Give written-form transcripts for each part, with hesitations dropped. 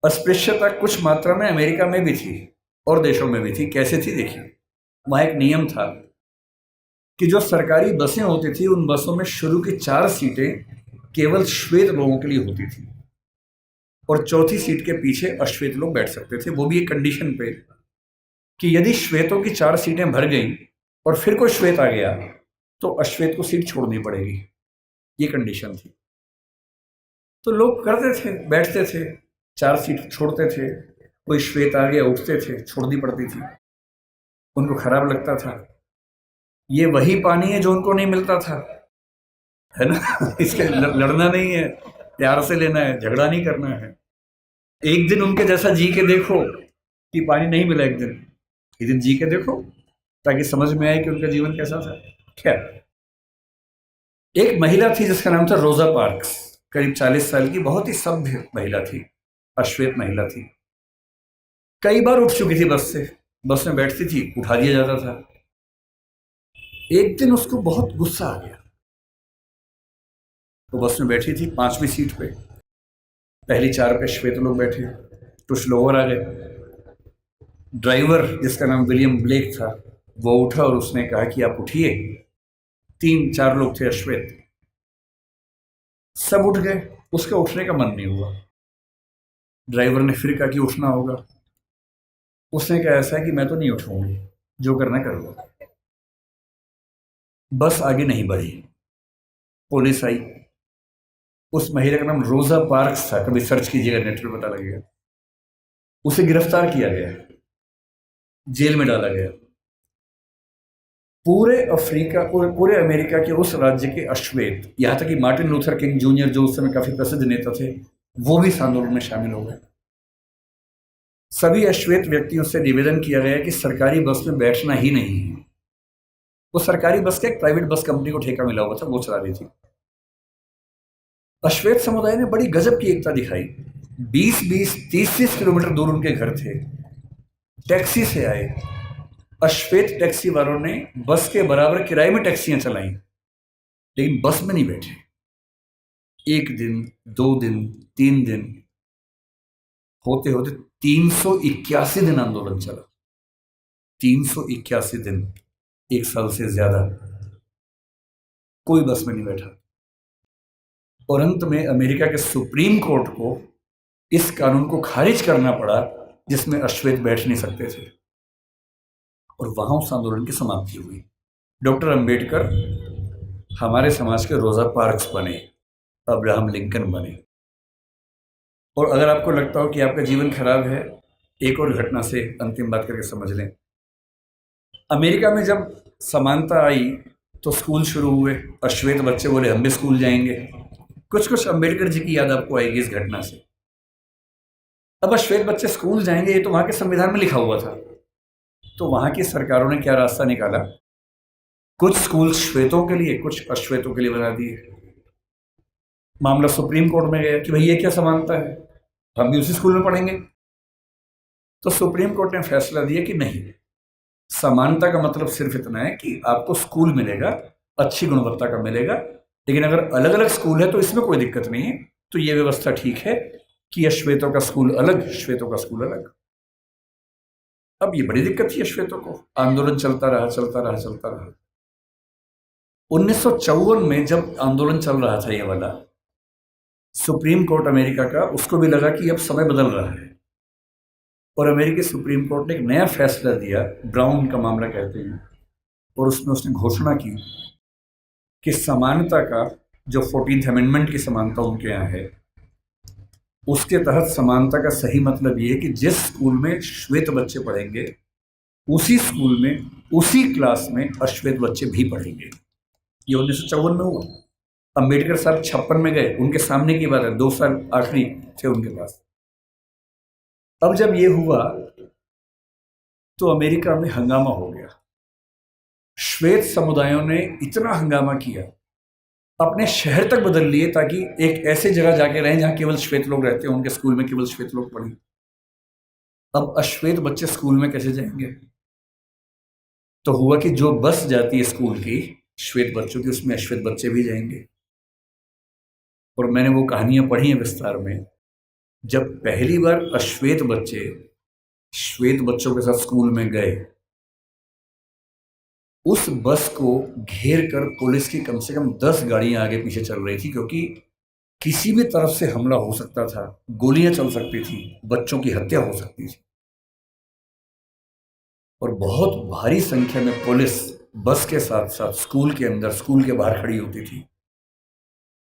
अस्पृश्यता कुछ मात्रा में अमेरिका में भी थी और देशों में भी थी। कैसे थी देखिए, वहाँ एक नियम था कि जो सरकारी बसें होती थी उन बसों में शुरू की 4 सीटें केवल श्वेत लोगों के लिए होती थी और चौथी सीट के पीछे अश्वेत लोग बैठ सकते थे, वो भी एक कंडीशन पे कि यदि श्वेतों की 4 सीटें भर गई और फिर कोई श्वेत आ गया तो अश्वेत को सीट छोड़नी पड़ेगी। ये कंडीशन थी। तो लोग करते थे, बैठते थे, 4 सीट छोड़ते थे, कोई श्वेत आ गया उठते थे, छोड़नी पड़ती थी। उनको खराब लगता था। ये वही पानी है जो उनको नहीं मिलता था, है ना। इसके लड़ना नहीं है, प्यार से लेना है, झगड़ा नहीं करना है। एक दिन उनके जैसा जी के देखो कि पानी नहीं मिला, एक दिन जी के देखो ताकि समझ में आए कि उनका जीवन कैसा था। खैर, एक महिला थी जिसका नाम था रोजा पार्क्स, करीब 40 साल की, बहुत ही सभ्य महिला थी, अश्वेत महिला थी। कई बार उठ चुकी थी बस से, बस में बैठती थी, उठा दिया जाता था। एक दिन उसको बहुत गुस्सा आ गया। तो बस में बैठी थी 5वीं सीट पे, पहली 4 पे श्वेत लोग बैठे, कुछ लोग और आ गए। ड्राइवर जिसका नाम विलियम ब्लेक था वो उठा और उसने कहा कि आप उठिए। 3-4 लोग थे अश्वेत, सब उठ गए। उसका उठने का मन नहीं हुआ। ड्राइवर ने फिर कहा कि उठना होगा। उसने कहा ऐसा है कि मैं तो नहीं उठूंगी, जो करना कर लो। बस आगे नहीं बढ़ी। पुलिस आई। उस महिला का नाम रोजा पार्क्स था, कभी सर्च कीजिएगा नेट पे पता लगेगा। उसे गिरफ्तार किया गया, जेल में डाला गया। पूरे अफ्रीका, पूरे अमेरिका के उस राज्य के अश्वेत, यहां तक कि मार्टिन लूथर किंग जूनियर जो उस समय काफी प्रसिद्ध नेता थे, वो भी इस आंदोलन में शामिल हो गए। सभी अश्वेत व्यक्तियों से निवेदन किया गया कि सरकारी बस में बैठना ही नहीं है। वो सरकारी बस का एक प्राइवेट बस कंपनी को ठेका मिला हुआ था, वो चला रही थी। अश्वेत समुदाय ने बड़ी गजब की एकता दिखाई। 20-20, 30-30 किलोमीटर दूर उनके घर थे, टैक्सी से आए। अश्वेत टैक्सी वालों ने बस के बराबर किराए में टैक्सियां चलाई, लेकिन बस में नहीं बैठे। 1 दिन, 2 दिन, 3 दिन, होते होते 381 दिन आंदोलन चला। 381 दिन, 1 साल से ज्यादा कोई बस में नहीं बैठा। और अंत में अमेरिका के सुप्रीम कोर्ट को इस कानून को खारिज करना पड़ा जिसमें अश्वेत बैठ नहीं सकते थे, और वहां उस आंदोलन की समाप्ति हुई। डॉक्टर अंबेडकर हमारे समाज के रोजा पार्क्स बने, अब्राहम लिंकन बने। और अगर आपको लगता हो कि आपका जीवन खराब है, एक और घटना से अंतिम बात करके समझ लें। अमेरिका में जब समानता आई तो स्कूल शुरू हुए। अश्वेत बच्चे बोले हम भी स्कूल जाएंगे। कुछ कुछ अंबेडकर जी की याद आपको आएगी इस घटना से। अब अश्वेत बच्चे स्कूल जाएंगे, ये तो वहां के संविधान में लिखा हुआ था। तो वहां की सरकारों ने क्या रास्ता निकाला, कुछ स्कूल श्वेतों के लिए, कुछ अश्वेतों के लिए बना दिए। मामला सुप्रीम कोर्ट में गया कि भाई ये क्या समानता है, हम भी उसी स्कूल में पढ़ेंगे। तो सुप्रीम कोर्ट ने फैसला दिया कि नहीं, समानता का मतलब सिर्फ इतना है कि आपको स्कूल मिलेगा, अच्छी गुणवत्ता का मिलेगा, लेकिन अगर अलग अलग स्कूल है तो इसमें कोई दिक्कत नहीं है। तो ये व्यवस्था ठीक है कि अश्वेतों का स्कूल अलग, श्वेतों का स्कूल अलग। अब ये बड़ी दिक्कत थी अश्वेतों को। आंदोलन चलता रहा, चलता रहा, चलता रहा। 1954 में जब आंदोलन चल रहा था ये वाला, सुप्रीम कोर्ट अमेरिका का, उसको भी लगा कि अब समय बदल रहा है, और अमेरिकी सुप्रीम कोर्ट ने एक नया फैसला दिया, ब्राउन का मामला कहते हैं, और उसमें उसने घोषणा की कि समानता का जो 14th अमेंडमेंट की समानता उनके यहाँ है, उसके तहत समानता का सही मतलब ये है कि जिस स्कूल में श्वेत बच्चे पढ़ेंगे उसी स्कूल में, उसी क्लास में अश्वेत बच्चे भी पढ़ेंगे। ये 1954 में हुआ। अंबेडकर साहब 56 में गए, उनके सामने की बात है, 2 साल आखिरी थे उनके पास। अब जब ये हुआ तो अमेरिका में हंगामा हो गया। श्वेत समुदायों ने इतना हंगामा किया, अपने शहर तक बदल लिए ताकि एक ऐसे जगह जाके रहें जहां केवल श्वेत लोग रहते हैं, उनके स्कूल में केवल श्वेत लोग पढ़ें। अब अश्वेत बच्चे स्कूल में कैसे जाएंगे? तो हुआ कि जो बस जाती है स्कूल की श्वेत बच्चों की, उसमें अश्वेत बच्चे भी जाएंगे। और मैंने वो कहानियां पढ़ी हैं विस्तार में जब पहली बार अश्वेत बच्चे श्वेत बच्चों के साथ स्कूल में गए, उस बस को घेर कर पुलिस की कम से कम 10 गाड़ियां आगे पीछे चल रही थी, क्योंकि किसी भी तरफ से हमला हो सकता था, गोलियां चल सकती थी, बच्चों की हत्या हो सकती थी। और बहुत भारी संख्या में पुलिस बस के साथ साथ स्कूल के अंदर, स्कूल के बाहर खड़ी होती थी।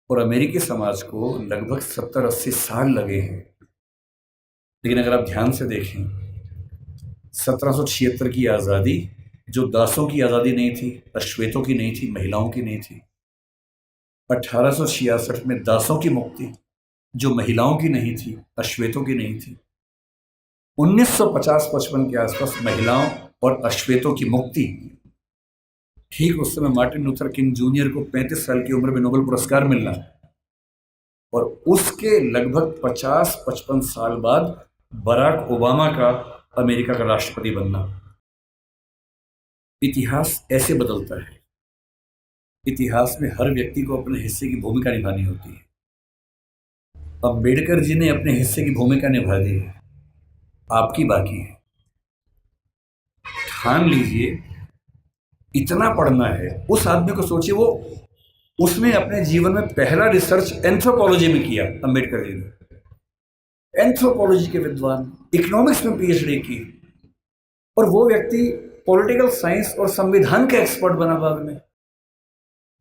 और अमेरिकी समाज को लगभग 70-80 साल लगे हैं, लेकिन अगर आप ध्यान से देखें, 1776 की आज़ादी जो दासों की आज़ादी नहीं थी, अश्वेतों की नहीं थी, महिलाओं की नहीं थी। 1866 में दासों की मुक्ति जो महिलाओं की नहीं थी, अश्वेतों की नहीं थी। 1950-55 के आसपास महिलाओं और अश्वेतों की मुक्ति। ठीक उस समय मार्टिन लूथर किंग जूनियर को 35 साल की उम्र में नोबेल पुरस्कार मिलना, और उसके लगभग 50-55 साल बाद बराक ओबामा का अमेरिका का राष्ट्रपति बनना। इतिहास ऐसे बदलता है। इतिहास में हर व्यक्ति को अपने हिस्से की भूमिका निभानी होती है। अम्बेडकर जी ने अपने हिस्से की भूमिका निभा दी है, आपकी बाकी है। ठान लीजिए, इतना पढ़ना है। उस आदमी को सोचिए, वो उसने अपने जीवन में पहला रिसर्च एंथ्रोपोलॉजी में किया। अम्बेडकर जी ने एंथ्रोपोलॉजी के विद्वान, इकोनॉमिक्स में पीएचडी की, और वो व्यक्ति पॉलिटिकल साइंस और संविधान का एक्सपर्ट बना बाद में।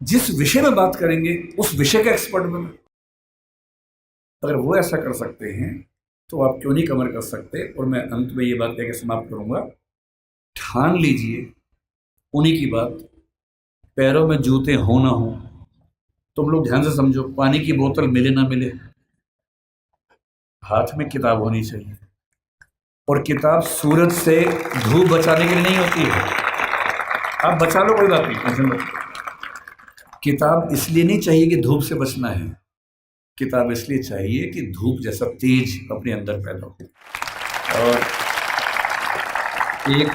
जिस विषय में बात करेंगे उस विषय का एक्सपर्ट बना। अगर वो ऐसा कर सकते हैं तो आप क्यों नहीं कमर कर सकते। और मैं अंत में ये बात कहकर समाप्त करूंगा, ठान लीजिए उन्हीं की बात, पैरों में जूते हो ना हो। तुम लोग ध्यान से समझो, पानी की बोतल मिले ना मिले, हाथ में किताब होनी चाहिए। और किताब सूरज से, धूप बचाने के लिए नहीं होती है। आप बचा लो, कोई बात नहीं, टेंशन मत। किताब इसलिए नहीं चाहिए कि धूप से बचना है, किताब इसलिए चाहिए कि धूप जैसा तेज अपने अंदर पैदा हो। और एक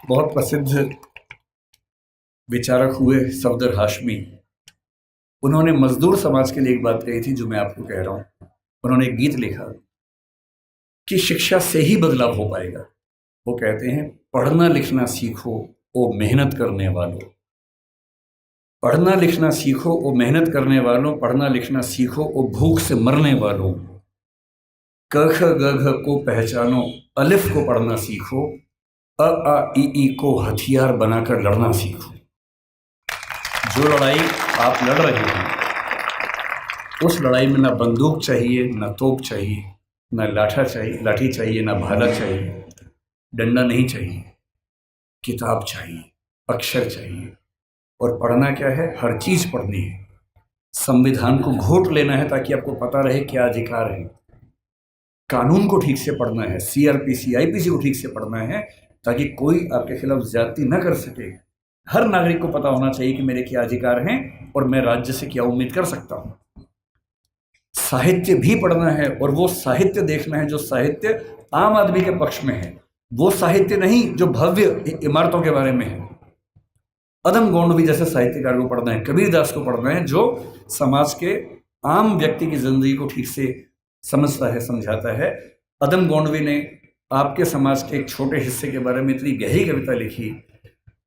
बहुत प्रसिद्ध विचारक हुए सफदर हाशमी, उन्होंने मजदूर समाज के लिए एक बात कही थी जो मैं आपको कह रहा हूं। उन्होंने एक गीत लिखा कि शिक्षा से ही बदलाव हो पाएगा। वो कहते हैं, पढ़ना लिखना सीखो ओ मेहनत करने वालों, पढ़ना लिखना सीखो ओ मेहनत करने वालों, पढ़ना लिखना सीखो ओ भूख से मरने वालों, क ख ग घ को पहचानो, अलिफ को पढ़ना सीखो, अ आ ई को हथियार बनाकर लड़ना सीखो। जो लड़ाई आप लड़ रहे हैं, उस लड़ाई में ना बंदूक चाहिए, ना तोप चाहिए, ना लाठी चाहिए, ना भाला चाहिए, डंडा नहीं चाहिए, किताब चाहिए, अक्षर चाहिए। और पढ़ना क्या है? हर चीज़ पढ़नी है। संविधान को घोट लेना है ताकि आपको पता रहे क्या अधिकार है। कानून को ठीक से पढ़ना है, सीआरपीसी, आईपीसी को ठीक से पढ़ना है ताकि कोई आपके खिलाफ ज्यादती न कर सके। हर नागरिक को पता होना चाहिए कि मेरे क्या अधिकार हैं और मैं राज्य से क्या उम्मीद कर सकता हूं। साहित्य भी पढ़ना है, और वो साहित्य देखना है जो साहित्य आम आदमी के पक्ष में है। वो साहित्य नहीं जो भव्य इमारतों के बारे में है। अदम गोंडवी जैसे साहित्यकार को पढ़ना है, कबीरदास को पढ़ना है जो समाज के आम व्यक्ति की जिंदगी को ठीक से समझता है, समझाता है। अदम गोंडवी ने आपके समाज के एक छोटे हिस्से के बारे में इतनी गहरी कविता लिखी,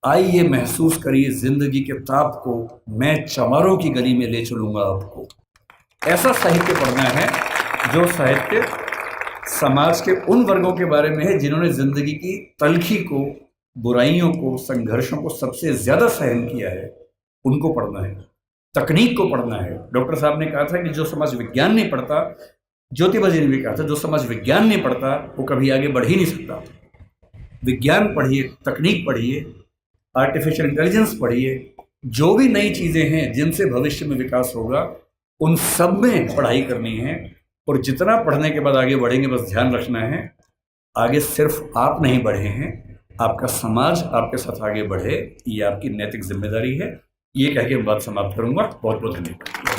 आइए महसूस करिए जिंदगी के ताप को, मैं चमारों की गली में ले चलूंगा आपको। ऐसा साहित्य पढ़ना है जो साहित्य समाज के उन वर्गों के बारे में है जिन्होंने जिंदगी की तलखी को, बुराइयों को, संघर्षों को सबसे ज्यादा सहन किया है, उनको पढ़ना है। तकनीक को पढ़ना है। डॉक्टर साहब ने कहा था कि जो समाज विज्ञान नहीं पढ़ता, ज्योतिबा जी ने भी कहा था, जो समाज विज्ञान नहीं पढ़ता वो कभी आगे बढ़ ही नहीं सकता। विज्ञान पढ़िए, तकनीक पढ़िए, आर्टिफिशियल इंटेलिजेंस पढ़िए, जो भी नई चीजें हैं जिनसे भविष्य में विकास होगा उन सब में पढ़ाई करनी है। और जितना पढ़ने के बाद आगे बढ़ेंगे, बस ध्यान रखना है, आगे सिर्फ आप नहीं बढ़े हैं, आपका समाज आपके साथ आगे बढ़े, ये आपकी नैतिक जिम्मेदारी है। ये कह के मैं बात समाप्त करूंगा। बहुत बहुत धन्यवाद।